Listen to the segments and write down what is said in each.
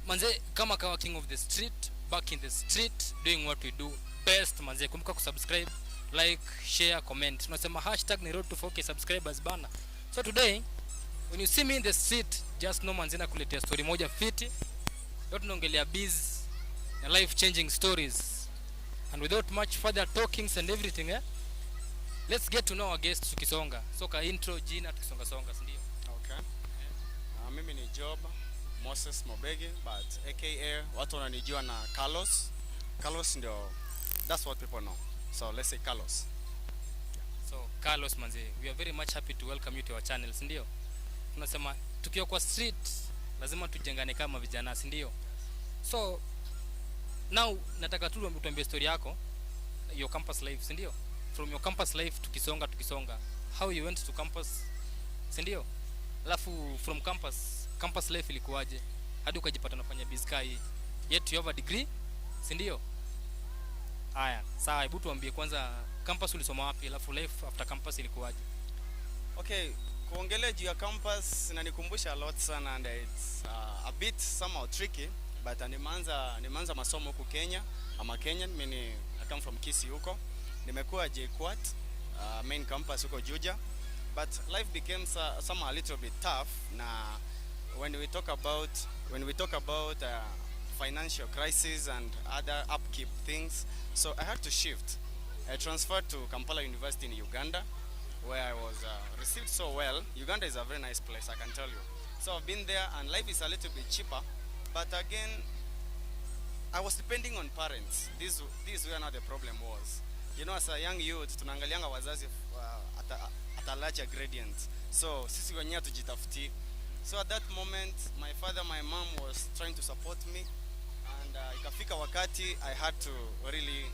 manze, kama kawa king of the street, back in the street, doing what we do best. Manze, kumbuka kusubscribe, like, share, comment. Tunasema #Nairobi to 4K subscribers bana. So today when you see me in the street, just know manze na kuletea story moja fiti. Leo tunaongelea biz na life changing stories. And without much further talkings and everything, let's get to know our guests tukisonga. So ka intro jina tukisonga songa, ndio. Okay. Mimi ni Job Moses Mobegi, but aka watu wananijua na Carlos. Carlos ndio, that's what people know. So let's say Carlos. So Carlos manze, we are very much happy to welcome you to our channel, ndio. Tunasema tukiwa kwa street lazima tujengane kama vijana, ndio. So now nataka tu utuambie story yako, your campus life, ndio. From your campus life tukisonga how you went to campus, ndio. Alafu from campus life ilikuwaje hadi ukajipata unafanya bizka hii, yet you have a degree, ndio. Haya, sawa, hebu tuambie kwanza campus ulisoma wapi, alafu life after campus ilikuwaje? Okay, kuongelea juu ya campus inanikumbusha a lot sana, and it's a bit somehow tricky, but nimeanza masomo huko Kenya. I'm a Kenyan, I come from Kisii huko. Nimekuwa JKUAT main campus huko Juja, but life became somehow a little bit tough. Na when we talk about financial crisis and other upkeep things, so I had to shift. I transferred to Kampala University in Uganda, where I was received so well. Uganda is a very nice place, I can tell you. So I've been there, and life is a little bit cheaper, but again, I was depending on parents. This where now the problem was. You know, as a young youth, tunaangalianga wazazi at a larger gradient. So sisi wenyewe tujitafuti. So at that moment, my father, my mom was trying to support me, and ikafika wakati I had to really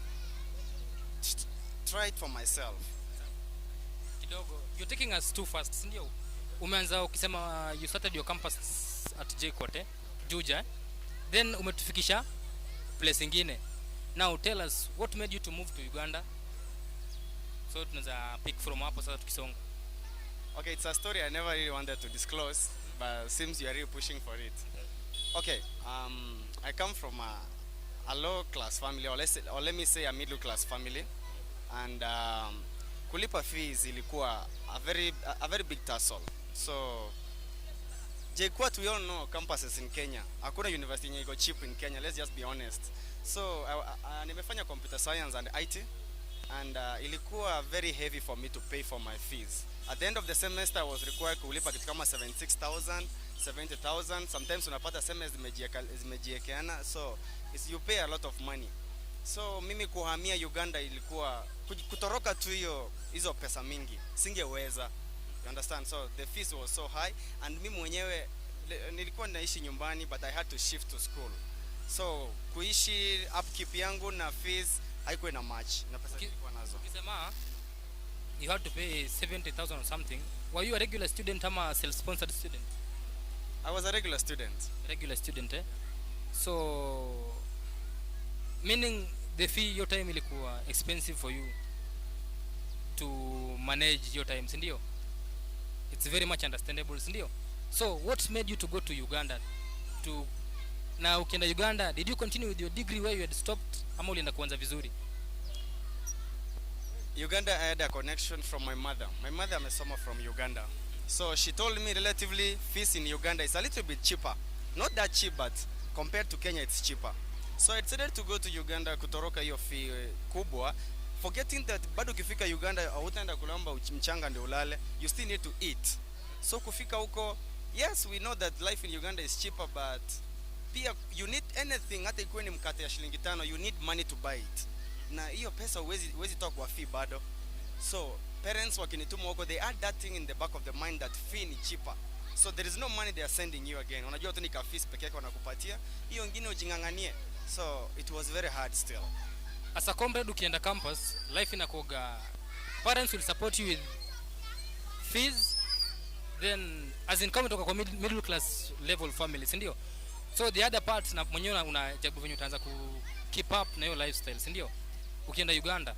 try it for myself. Kidogo, you're taking us too fast, ndio. Umeanza ukisema you started your campus at JKUAT, Juja, then umetufikisha place ingine. Now tell us what made you to move to Uganda. So tunaweza pick from hapo sasa tukisonga. Okay, it's a story I never really wanted to disclose, but seems you are really pushing for it. Okay, I come from a low class family, or let me say a middle class family, and kulipa fees ilikuwa a very big tussle. So JKUAT, we all know campuses in Kenya. Hakuna university yenye iko cheap in Kenya, let's just be honest. So nimefanya computer science and IT, and ilikuwa very heavy for me to pay for my fees. At the end of the semester I was required kulipa kitu kama 76,000, 70,000. Sometimes unapata semester zimejiekeana, so you pay a lot of money. So mimi kuhamia Uganda ilikuwa kutoroka tu hizo pesa mingi, singeweza. You understand? So the fees was so high, and mimi mwenyewe nilikuwa naishi nyumbani, but I had to shift to school. So kuishi upkeep yangu na fees haikuwa na match na pesa nilikuwa nazo. Ukisema you had to pay 70,000 or something, were you a regular student ama self-sponsored student? I was a regular student. Regular student, eh? So meaning the fee your time ilikuwa expensive for you to manage your time, ndio. It's very much understandable, ndio. So what made you to go to Uganda? Na ukienda Uganda, did you continue with your degree where you had stopped ama ulienda kuanza vizuri? Uganda, I had a connection from my mother. My mother amesoma from Uganda. So she told me relatively fees in Uganda is a little bit cheaper. Not that cheap, but compared to Kenya it's cheaper. So I decided to go to Uganda kutoroka hiyo fee kubwa, forgetting that bado ukifika Uganda hautaenda kulamba mchanga ndio ulale, you still need to eat. So kufika huko, yes, we know that life in Uganda is cheaper, but pia you need anything, hata ikuwe ni mkate ya shilingi 5, you need money to buy it. Na hiyo pesa huwezi toa kwa fee bado. So parents wakinituma huko, they add that thing in the back of the mind that fee ni cheaper. So there is no money they are sending you again. Unajua tu ni ka fees peke yake wanakupatia, hiyo nyingine ujinganganie. So it was very hard still. As a comrade ukienda campus, life inakoga, parents will support you with fees, then as in kama toka kwa middle class level families, ndio. So the other part na mwenyewe unajabu venye utaanza ku keep up na hiyo lifestyle, ndio. Ukienda Uganda,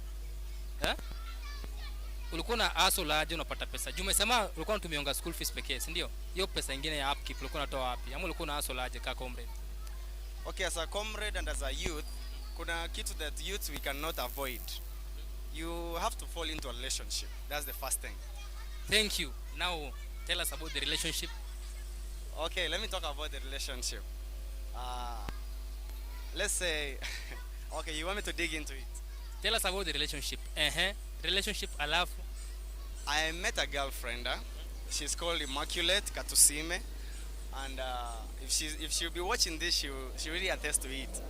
ulikuwa na hustle aje unapata pesa? Juma umesema ulikuwa unatumia school fees pekee, ndio. Hiyo pesa nyingine ya upkeep ulikuwa unatoa wapi? Ama ulikuwa na hustle aje kama comrade? Okay, as a comrade and as a youth, kuna kitu that youth we cannot avoid. You have to fall into a relationship. That's the first thing. Thank you. Now tell us about the relationship. Okay, let me talk about the relationship. Uh, let's say, okay, you want me to dig into it? Tell us about the relationship. Relationship alafu. I met a girlfriend. She's called Immaculate Katusime, and if she'll be watching this, she really attest to it.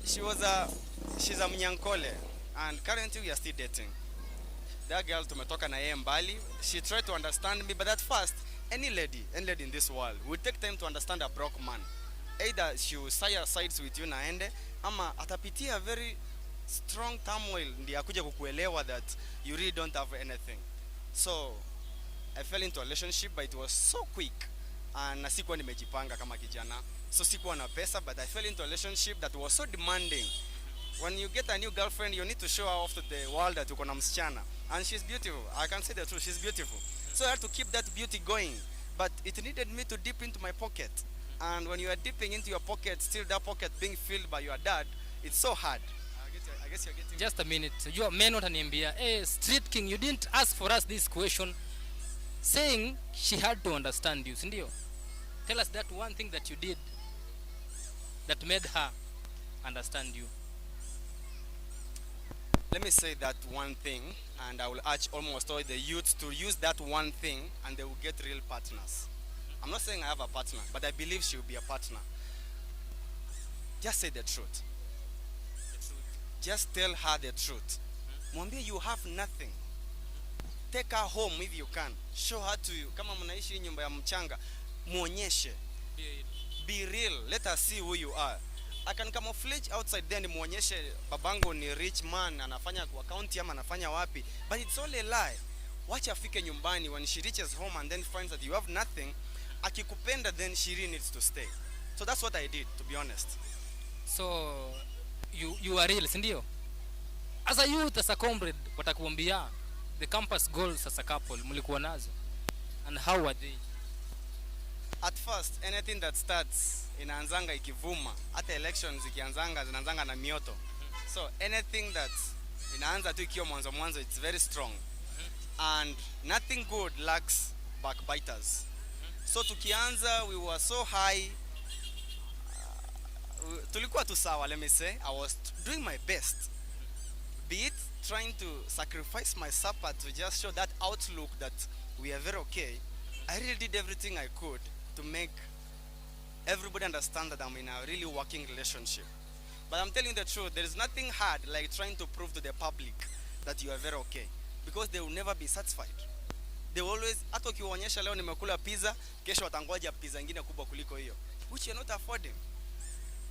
She's a Mnyankole, and currently we are still dating. That girl tumetoka na yeye mbali. She tried to understand me, but at first, any lady in this world would take time to understand a broke man. Either she will sides with you na ende, ama atapitia very strong turmoil ndi akuje kukuelewa that you really don't have anything. So I fell into a relationship, but it was so quick, and sikuwa nimejipanga kama kijana, so sikuwa na pesa, but I fell into a relationship that was so demanding. When you get a new girlfriend, you need to show her off to the world that uko na msichana, and she's beautiful. I can say the truth, she's beautiful. So I had to keep that beauty going, but it needed me to dip into my pocket. And when you are dipping into your pocket, still that pocket being filled by your dad, it's so hard. I guess you're getting. Just a minute. You are men wataniambia, hey, Street King, you didn't ask for us this question. Saying she had to understand you, sindio? Tell us that one thing that you did that made her understand you. Let me say that one thing, and I will urge almost all the youths to use that one thing, and they will get real partners. I'm not saying I have a partner, but I believe she will be a partner. Just say the truth. Just tell her the truth. Mwambie you have nothing. Take her home if you can. Show her to you. Kama mnaishi nyumba ya mchanga, muonyeshe. Be real. Let her see who you are. I can camouflage outside then muonyeshe babangu ni rich man, anafanya kwa county ama anafanya wapi. But it's all a lie. Wacha afike nyumbani, when she reaches home and then finds that you have nothing, akikupenda, then she really needs to stay. So that's what I did, to be honest. So you are real, sindio? As a youth, as a comrade, watakuambia the campus goals as a couple mlikuwa nazo, and how were they? At first, anything that starts inaanzanga ikivuma, hata elections ikianzanga zinaanzanga na mioto. So anything that inaanza tu ikiwa mwanzo, it's very strong. And nothing good lacks backbiters. So tukianza, we were so high. Tulikuwa tu sawa, let me say. I was doing my best. Be it trying to sacrifice my supper to just show that outlook that we are very okay. I really did everything I could to make everybody understand that I'm in a really working relationship. But I'm telling you the truth, there is nothing hard like trying to prove to the public that you are very okay, because they will never be satisfied. They will always, hata ukiwaonyesha leo nimekula pizza, kesho watangoja pizza nyingine kubwa kuliko hiyo, which you're not affording.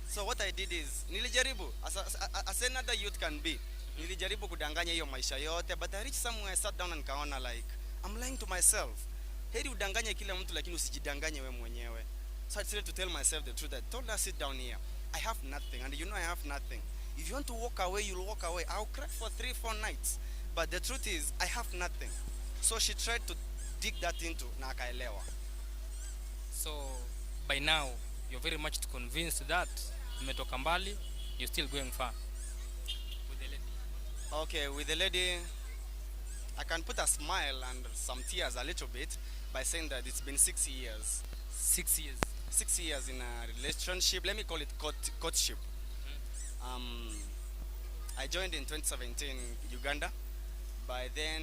So what I did is, nilijaribu, as another youth can be, nilijaribu kudanganya hiyo maisha yote, but I reached somewhere, I sat down and kaona like, I'm lying to myself. Heri udanganye kila mtu lakini usijidanganye wewe mwenyewe. So I decided to tell myself the truth. I told her, sit down here. I have nothing, and you know I have nothing. If you want to walk away, you'll walk away. I'll cry for 3-4 nights. But the truth is, I have nothing. So she tried to dig that into na akaelewa. So by now, you're very much convinced that umetoka mbali, you're still going far with the lady. Okay, with the lady, I can put a smile and some tears a little bit by saying that it's been 6 years. 6 years. 6 years in a relationship. Let me call it courtship. I joined in 2017 Uganda. By then,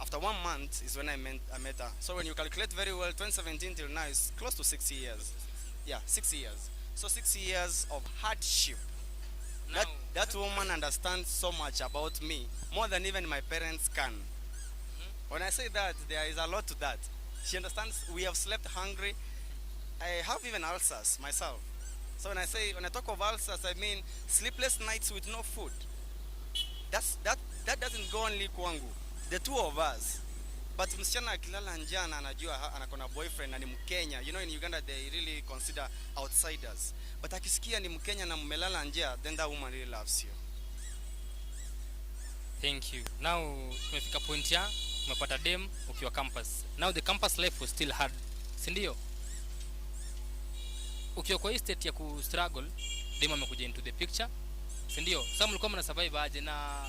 after 1 month is when I met her. So when you calculate very well, 2017 till now is close to 6 years. Yeah, 6 years. So 6 years of hardship. That woman understands so much about me, more than even my parents can. When I say that, there is a lot to that. She understands we have slept hungry. I have even ulcers myself. So when I talk of ulcers, I mean sleepless nights with no food. That doesn't go only kwangu. The two of us. But msichana akilala njaa na anajua anakona boyfriend na ni Mkenya. You know, in Uganda they really consider outsiders. But akisikia ni Mkenya na mmelala njaa, then that woman really loves you. Thank you. Now tumefika point ya umepata dem ukiwa campus. Now the campus life was still hard. Si ndio? ukiwa kwa hii state ya ku struggle, demo amekuja into the picture, si ndio? Sasa mlikuwa mna survive aje, na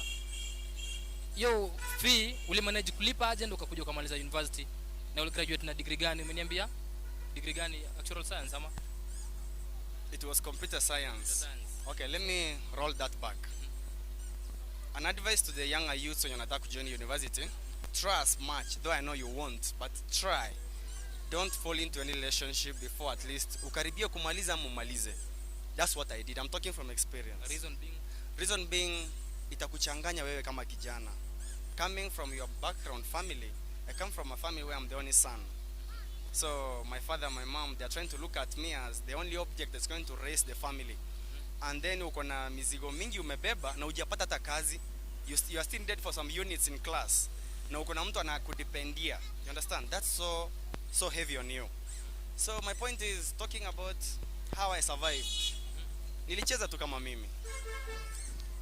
yo fee uli manage kulipa aje ndo ukakuja ukamaliza university? Na uli graduate na degree gani umeniambia? Degree gani? Actual science ama? It was computer science. Okay, let me roll that back. An advice to the younger youths when you're not to join university: try as much, though I know you won't, but try. Don't fall into any relationship before at least ukaribia kumaliza mumalize. That's what I did. I'm talking from experience. Reason being itakuchanganya wewe kama kijana. Coming from your background family, I come from a family where I'm the only son. So my father and my mom, they are trying to look at me as the only object that's going to raise the family. And then uko na mizigo mingi umebeba na hujapata hata kazi. You are still dead for some units in class. Na uko na mtu anakudependia. You understand? That's so heavy on you. So my point is talking about how I survived. Nilicheza tu kama mimi.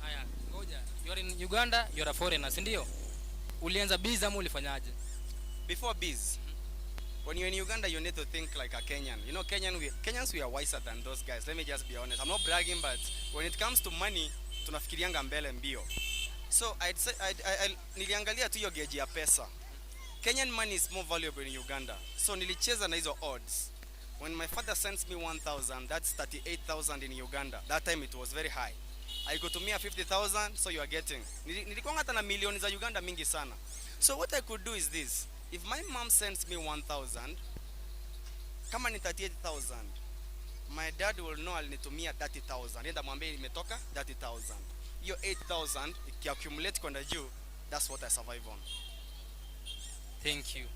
Haya, ngoja. You are in Uganda, you are a foreigner, si ndio? Ulianza biz ama ulifanyaje? Before biz, when you're in Uganda, you need to think like a Kenyan. You know, Kenyans, we are wiser than those guys. Let me just be honest. I'm not bragging, but when it comes to money, tunafikirianga mbele mbio. So I'd say niliangalia tu hiyo gauge ya pesa. Kenyan money is more valuable in Uganda. So nilicheza na hizo odds. When my father sends me 1,000, that's 38,000 in Uganda. That time it was very high. I go to me 50,000, so you are getting. Nilikuwa hata na milioni za Uganda mingi sana. So what I could do is this: if my mom sends me 1,000, kama ni 38,000, my dad will know alinitumia 30,000. Nenda mwambie imetoka 30,000. Hiyo 8,000 ikiaccumulate kwenda juu, that's what I survive on. Thank you.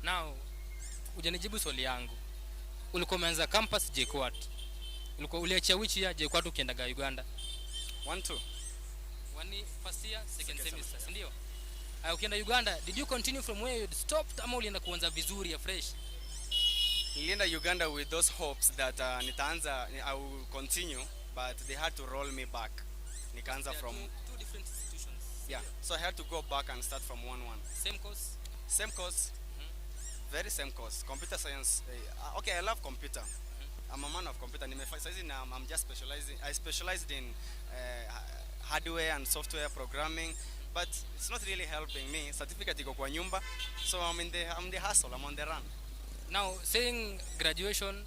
Now, ujanijibu swali yangu. Ulikuwa umeanza campus JKUAT. Ulikuwa uliachia which year JKUAT ukienda Uganda? 1-2. One first year, second semester, si ndio? Ukienda Uganda, did you continue from where you stopped ama ulienda kuanza vizuri ya fresh? Nilienda Uganda with those hopes that nitaanza, I will continue, but they had to roll me back. Nikaanza from two different institutions. Yeah, so I had to go back and start from 1-1. Same course? Same course. Very same course. Computer science. Okay, I love computer. I'm a man of computer. I'm just specializing. I specialized in hardware and software programming, but it's not really helping me. Certificate iko kwa nyumba, so I'm the hustle. I'm on the run. Now, saying graduation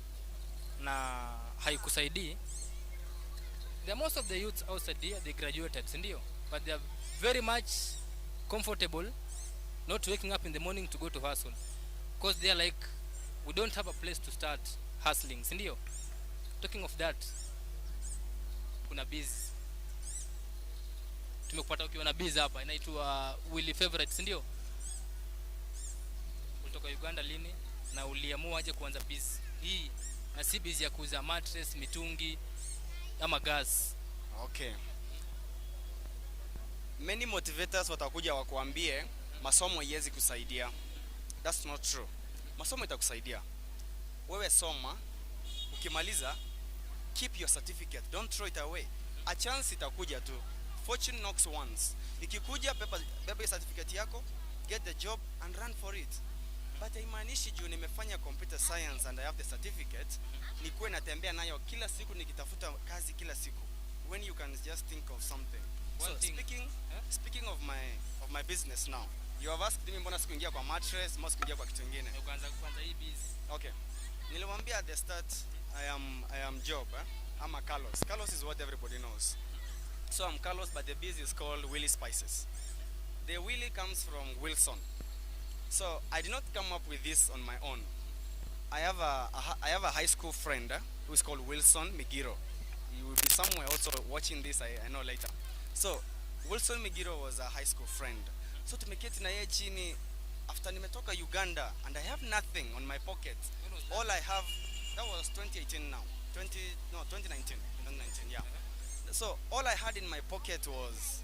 na haikusaidii, the most of the youths outside here, they graduated, sindio? But they are very much comfortable not waking up in the morning to go to hustle, because they are like, we don't have a place to start hustling, sindio? Talking of that, kuna biz. Tumekupata ukiwa na biz hapa, inaitwa Willy Favorite, sindio? Ulitoka Uganda lini na uliamua aje kuanza biz hii, na si biz ya kuuza mattress, mitungi ama gas? Okay. Many motivators watakuja wakuambie masomo haiwezi kusaidia. That's not true. Masomo itakusaidia. Wewe soma, ukimaliza keep your certificate, don't throw it away. A chance itakuja tu. Fortune knocks once. Ikikuja beba certificate yako, get the job and run for it. But haimaanishi juu nimefanya computer science and I have the certificate nikuwe natembea nayo kila siku nikitafuta kazi kila siku, when you can just think of something. So speaking of my business now, you have asked me mbona sikuingia kwa mattress, mbona sikuingia kwa kitu kingine. Ukaanza kufanya hii biz. Okay. Niliwaambia at the start I am Job. I'm a Carlos. Carlos is what everybody knows. So I'm Carlos, but the biz is called Willy Spices. The Willy comes from Wilson. So I did not come up with this on my own. I have a high school friend who is called Wilson Migiro. You will be somewhere also watching this, I know later. So Wilson Migiro was a high school friend. So tumeketi na yeye chini after nimetoka Uganda and I have nothing on my pocket. All I have, that was 2018 now. 2019, yeah. So all I had in my pocket was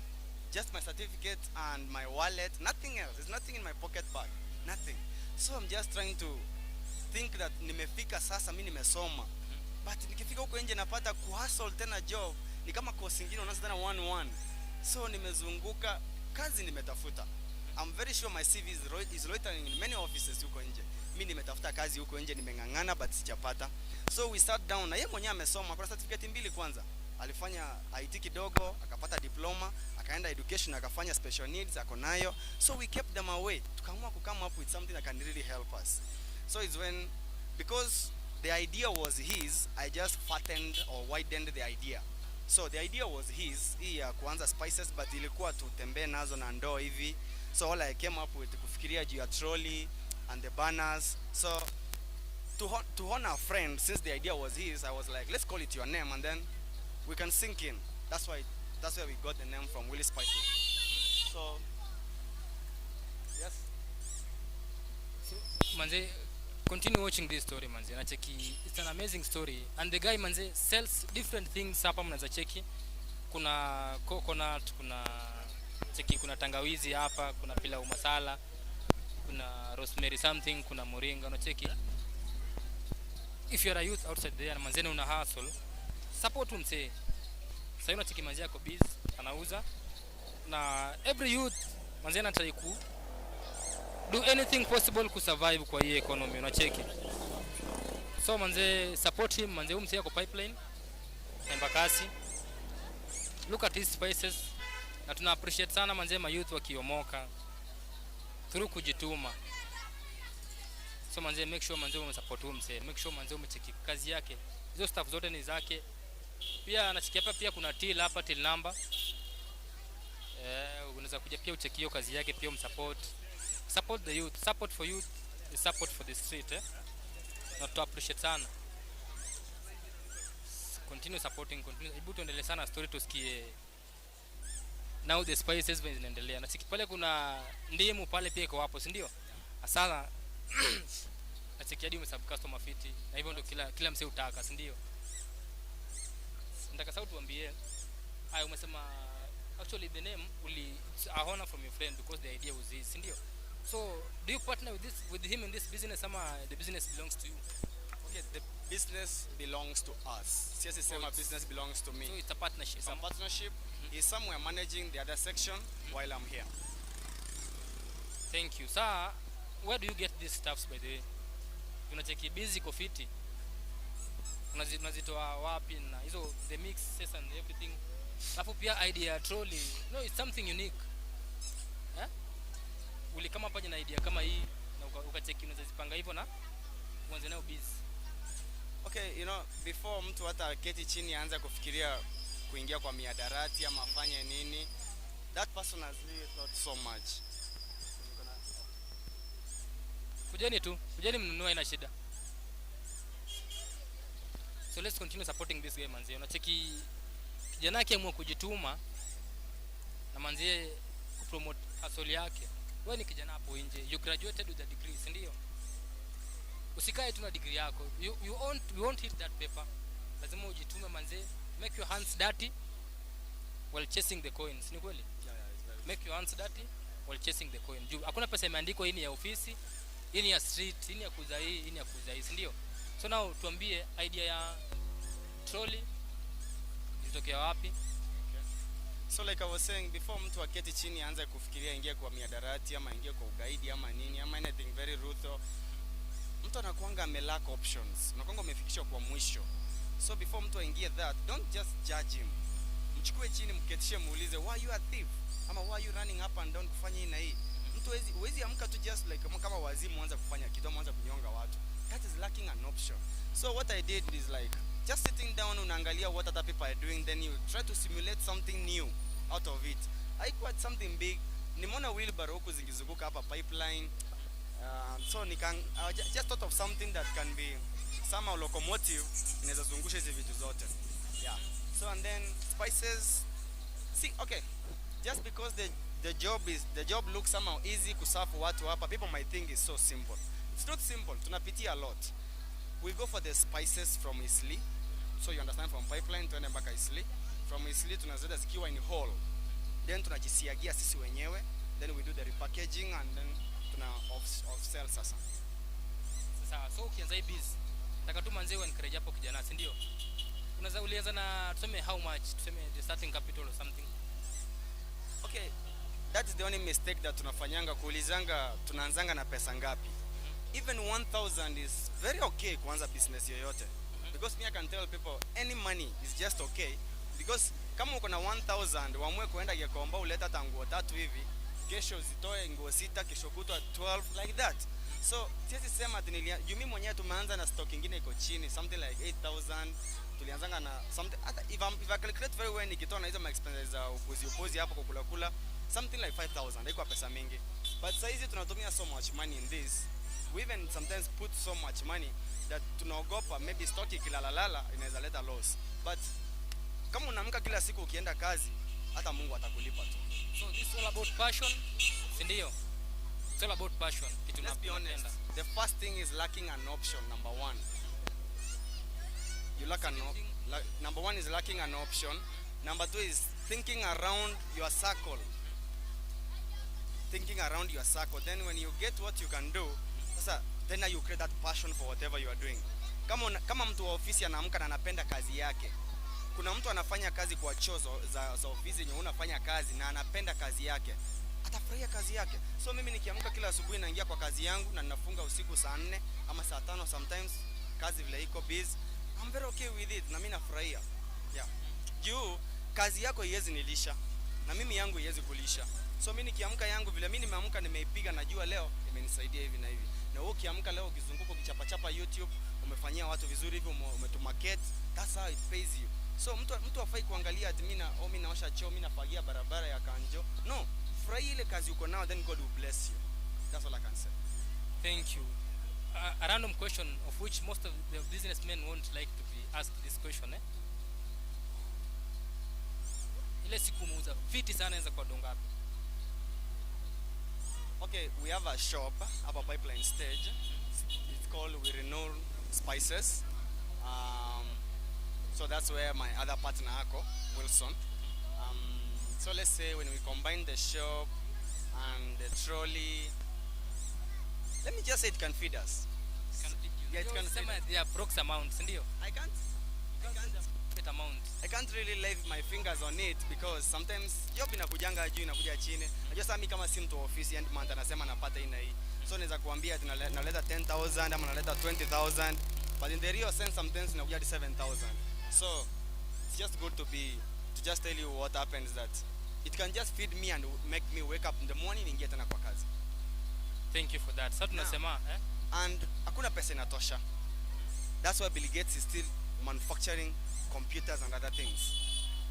just my certificate and my wallet, nothing else. There's nothing in my pocket bag, nothing. So I'm just trying to think that nimefika sasa mimi nimesoma. But nikifika huko nje napata kuhustle tena job, ni kama course nyingine unaanza tena 1-1. So nimezunguka, kazi nimetafuta. I'm very sure my CV is loitering in many offices huko nje. mimi nimetafuta kazi huko nje, nimeng'ang'ana but sijapata. So we sat down, na yeye mwenyewe amesoma kwa certificate mbili kwanza. Alifanya IT kidogo, akapata diploma, akaenda education, akafanya special needs, ako nayo. So we kept them away. Tukaamua to come up with something that can really help us. So it's when, because the idea was his, I just fattened or widened the idea. So the idea was his, hii ya kuanza spices, but ilikuwa tutembee nazo na ndoo hivi. So all I came up with kufikiria juu ya trolley and the banners. So to honor a friend, since the idea was his, I was like, let's call it your name and then we can sink in. That's where we got the name from, Willy Spices. So yes. So manze, continue watching this story manze. Nacheki, it's an amazing story and the guy manze sells different things hapa, mnaweza cheki. Kuna coconut, kuna cheki, kuna tangawizi hapa, kuna pilau masala, kuna rosemary something, kuna moringa, unacheki. If you are a youth outside there na manze una hustle, support mse. Sasa unacheki manze yako busy, anauza, na every youth manze anataka ku do anything possible ku survive kwa hii economy, unacheki. So manze support him, manze umse yako pipeline Embakasi. Look at his spices. Na tuna appreciate sana manze ma youth wakiomoka through kujituma. So manze make sure manze umsupport umse, make sure manze umecheki kazi yake. Hizo stuff zote ni zake. Pia anacheki hapa, pia kuna till hapa, till number. Unaweza kuja pia ucheki hiyo kazi yake, pia umsupport. Support the youth. Support for youth is support for the street, Na to appreciate sana. Continue supporting, continue. Hebu tuendelee sana story tusikie. Now the spices zinaendelea. Na siki pale kuna ndimu pale pia iko hapo, si ndio? Asala. Na siki hadi umesub customer fit. Na hivyo ndio kila msee utaka, si ndio? Nataka sauti tuambie. Umesema actually the name it's a honor from your friend because the idea was his, si ndio? So do you partner with him in this business, ama the business belongs to you? Okay, the business belongs to us. Siasi sema business belongs to me. So it's a partnership. It's a partnership. He's somewhere managing the other section while I'm here. Thank you. Sir, where do you get these stuffs by the way? Unacheki busy kofiti. Unazitoa wapi na hizo the mixes and everything. Alafu pia idea trolley. No, it's something unique. Uli kama paje na idea kama hii na ukacheki unazipanga hivyo na uanze nayo busy. Okay, before mtu hata keti chini aanze kufikiria kuingia kwa miadarati ama afanye nini, that person has really thought so much. Kujeni mnunue, ina shida. So let's continue supporting this guy manzi. Unacheki kijana yake amua kujituma na manzi kupromote hustle yake. Wewe ni kijana hapo nje, you graduated with a degree, si ndio? Usikae tu na degree yako. You won't hit that paper. Lazima ujitume manze, make your hands dirty while chasing the coins. Ni kweli? Yeah, make your hands dirty while chasing the coin. Hakuna pesa imeandikwa hii ni ya ofisi, hii ni ya street, hii ni ya kuuza hii ni ya kuuza hii, si ndio? So now tuambie idea ya trolley ilitokea wapi? Okay. So like I was saying before, mtu aketi chini aanze kufikiria ingie kwa miadarati ama ingie kwa ugaidi ama nini ama anything very rutho, mtu anakuanga lack options. Unakuanga umefikishwa kwa mwisho. So before mtu aingie that, don't just judge him. Mchukue chini, mketishe, muulize why you are thief ama why you running up and down kufanya hii na hii. Mtu huwezi amka tu just like kama wazimu anza kufanya kitu ama anza kunyonga watu. That is lacking an option. So what I did is like just sitting down, unaangalia what other people are doing, then you try to simulate something new out of it. Haikuwa something big. Nimeona wheelbarrow huko zingizunguka hapa pipeline. So I just thought of something that can be somehow locomotive, inaweza zungusha hizi vitu zote. Yeah. So and then spices. See, okay. Just because the job looks somehow easy kusafu watu hapa, people might think it's so simple. It's not simple. Tunapitia a lot. We go for the spices from Isli. So you understand, from pipeline tuende mpaka Isli. From Isli tunazileta zikiwa in whole. Then tunajisiagia sisi wenyewe. Then we do the repackaging and then tuna off sell sasa. Sasa so ukianza hii biz, nataka tu manze encourage hapo kijana, si ndio? Unaweza ulianza na tuseme how much, tuseme the starting capital or something. Okay, that is the only mistake that tunafanyanga, kuulizanga tunaanzanga na pesa ngapi. even 1000 is very okay kuanza business yoyote. Because me I can tell people any money is just okay, because kama uko na 1000 uamue kuenda Gikomba uleta tanguo 3 hivi, kesho zitoe nguo 6, kesho kutwa 12 like that. So siwezi sema ati mimi mwenyewe tumeanza na stock nyingine iko chini something like 8000, tulianzanga na something if I calculate very well nikitoa na hizo expenses za upozi hapo kukula kula something like 5000, haiko pesa mingi. But sasa hizi tunatumia so much money in this, we even sometimes put so much money that tunaogopa maybe stock ikilalalala inaweza leta loss. But kama unaamka kila siku ukienda kazi, hata Mungu atakulipa tu. So this is all about passion, si ndio? It's all about passion. Let's be honest. The first thing is lacking an option, number one. You lack number one is lacking an option. Number two is thinking around your circle. Thinking around your circle. Then when you get what you can do, then you create that passion for whatever you are doing. Kama mtu wa ofisi anaamka na anapenda kazi yake. Kuna mtu anafanya kazi kwa chozo za ofisi yenye unafanya kazi na anapenda kazi yake, atafurahia kazi yake. So mimi nikiamka kila asubuhi naingia kwa kazi yangu na ninafunga usiku saa 4 ama saa 5 sometimes, kazi vile iko busy, I'm very okay with it na mimi nafurahia. Yeah. Juu kazi yako iwezi nilisha na mimi yangu iwezi kulisha. So mimi nikiamka yangu vile mimi nimeamka nimeipiga, najua leo imenisaidia hivi na hivi. Na wewe ukiamka leo ukizunguka ukichapa YouTube, umefanyia watu vizuri hivi, umetumarket, that's how it pays you. So mtu afai kuangalia ati mimi naosha choo, mimi nafagia barabara ya Kanjo. No, furahi ile kazi uko nao, then God will bless you. That's all I can say. Thank you. A random question of which most of the businessmen won't like to be asked this question, eh? Ile siku muuza fiti sana inaweza kwa dongapi? Okay, we have a shop up Pipeline stage. It's called We Renew Spices. So that's where my other partner ako, Wilson. So let's say when we combine the shop and the trolley, let me just say it can feed us. Yeah, it can feed us. They are prox amounts, ndio? I can't really lay my fingers on it because sometimes job inakujanga juu inakuja chini. Najua sasa mimi kama si mtu wa ofisi end month anasema napata hii na hii. So naweza kuambia naleta 10000 ama naleta 20000, but in the real sense sometimes inakuja 7000. So it's just good to just tell you what happens, that it can just feed me and make me wake up in the morning and get tena kwa kazi. Thank you for that. Sasa tunasema and hakuna pesa inatosha. That's why Bill Gates is still manufacturing computers and other things.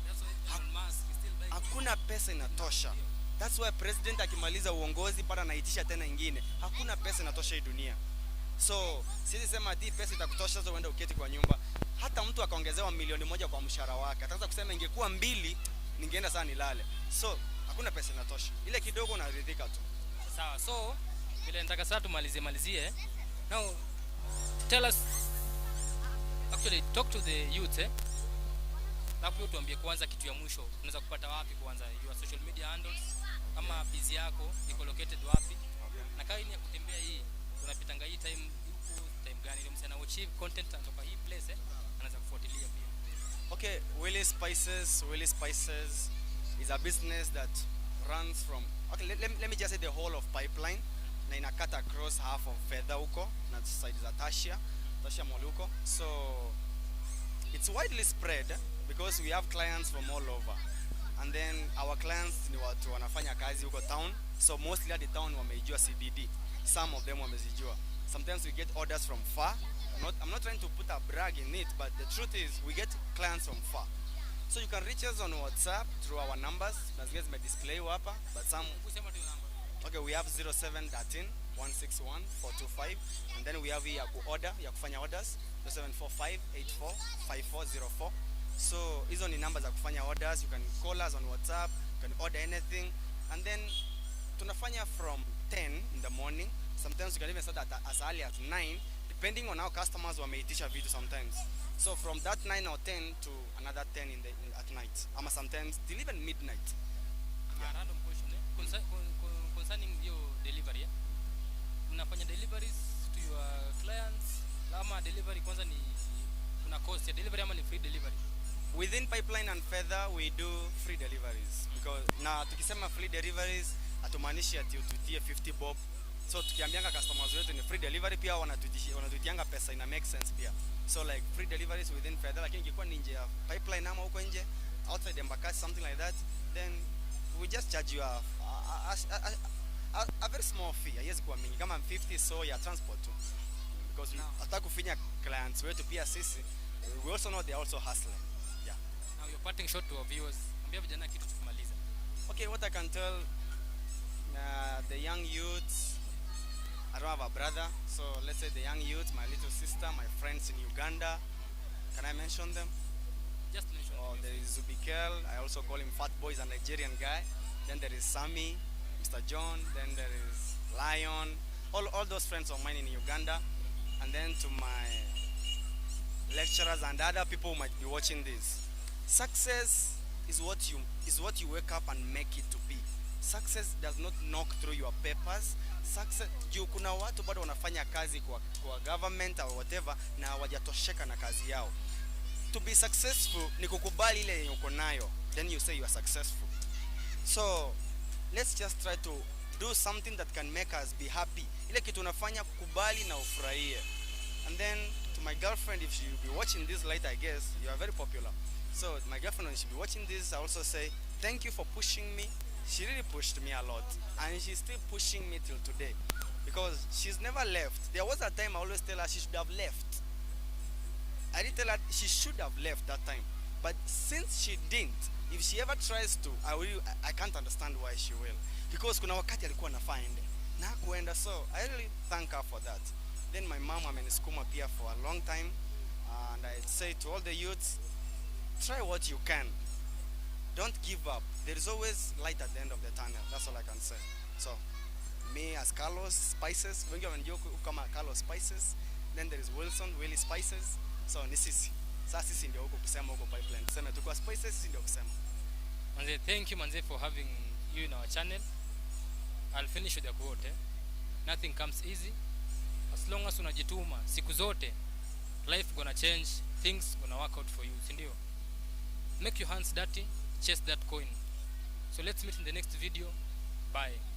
That's why Elon Musk is still buying. Hakuna pesa inatosha. That's why president akimaliza uongozi para anaitisha tena ingine. Hakuna pesa inatosha hii dunia. So siwezi sema ati pesa itakutosha sasa uende uketi kwa nyumba. Hata mtu akaongezewa milioni 1 kwa mshahara wake, ataanza kusema ingekuwa 2 ningeenda sana nilale. So hakuna pesa inatosha. Ile kidogo unaridhika tu. Sawa. So vile nataka sasa tumalizie. Now tell us, actually talk to the youth, eh? Hapo tuambie kwanza kitu ya mwisho. Unaweza kupata wapi kwanza your social media handles, ama busy yako iko located wapi? Na kai ni ya kutembea hii. Tunapitanga hii time gani ile msana watch content kutoka hii place, eh? Anaweza kufuatilia pia. Okay, Willy Spices is a business that runs from, okay, let me just say the whole of Pipeline na inakata across half of Fedha huko na side za Tasha Moluko. So it's widely spread because we have clients from all over, and then our clients ni watu wanafanya kazi huko town, so mostly at the town wameijua CBD, some of them wamezijua. Sometimes we get orders from far. I'm not trying to put a brag in it, but the truth is we get clients from far. So you can reach us on WhatsApp through our numbers. As guys may display hapa, but some. Okay, we have 0713 161 425, and then we have here ya kufanya orders 0745 84 5404. So hizo ni numbers za kufanya orders. You can call us on WhatsApp, you can order anything, and then tunafanya from 10 in the morning. Sometimes you can even start as early as 9, depending on how customers wameitisha vitu sometimes. So from that 9 or 10 to another 10 at night, ama sometimes till even midnight. Yeah. Random question, eh? Concerning your delivery, eh? Mnafanya deliveries to your clients, ama delivery kwanza ni kuna cost ya delivery ama ni free delivery? Within Pipeline and Fedha we do free deliveries, because na tukisema free deliveries hatumaanishi ati ututie 50 bob So tukiambianga customers wetu ni free delivery, pia wanatuitianga pesa ina make sense pia. So like free deliveries within Fedha, lakini ikikuwa ni nje ya pipeline ama huko nje outside Embakasi something like that, then we just charge you a very small fee. Haiwezi kuwa mingi kama 50 so ya transport tu. Because hata kufinya clients wetu pia sisi, we also know they are also hustling. Yeah. Now you're parting shot to our viewers. Ambia vijana kitu tukumaliza. Okay, what I can tell the young youths, I don't have a brother, so let's say the young youth, my little sister, my friends in Uganda. Can I mention them? Just mention. Oh, there is Zubikel. I also call him Fat Boy, he's a Nigerian guy. Then there is Sammy, Mr. John. Then there is Lion. All those friends of mine in Uganda. And then to my lecturers and other people who might be watching this. Success is what you wake up and make it to be. Success does not knock through your papers. Success, kuna watu bado wanafanya kazi kwa government or whatever na hawajatosheka na kazi yao. To be successful ni kukubali ile yenye uko nayo, then you say you are successful. So let's just try to do something that can make us be happy. Ile kitu unafanya kubali na ufurahie. And then to my girlfriend, if she will be watching this later, I guess you are very popular. So my girlfriend, when she be watching this, I also say thank you for pushing me. She really pushed me a lot, and she's still pushing me till today, because she's never left. There was a time I always tell her she should have left. I did tell her she should have left that time, but since she didn't, if she ever tries to, I can't understand why she will, because kuna wakati alikuwa anafaa ende na hakuenda. So I really thank her for that. Then my mom amenisukuma pia for a long time, and I say to all the youths, try what you can. Don't give up. There is always light at the end of the tunnel. That's all I can say. So, me as Carlos Spices, wengi wanajua kama Carlos Spices. Then there is Willie Spices. So ni sisi. Sasa sisi ndio huko kusema huko pipeline. Tuseme tu kwa Spices sisi ndio kusema. Manze, thank you manze for having you in our channel. I'll finish with the quote. Nothing comes easy. As long as unajituma siku zote, life gonna change, things gonna work out for you, si ndio? Make your hands dirty, chase that coin. So let's meet in the next video. Bye.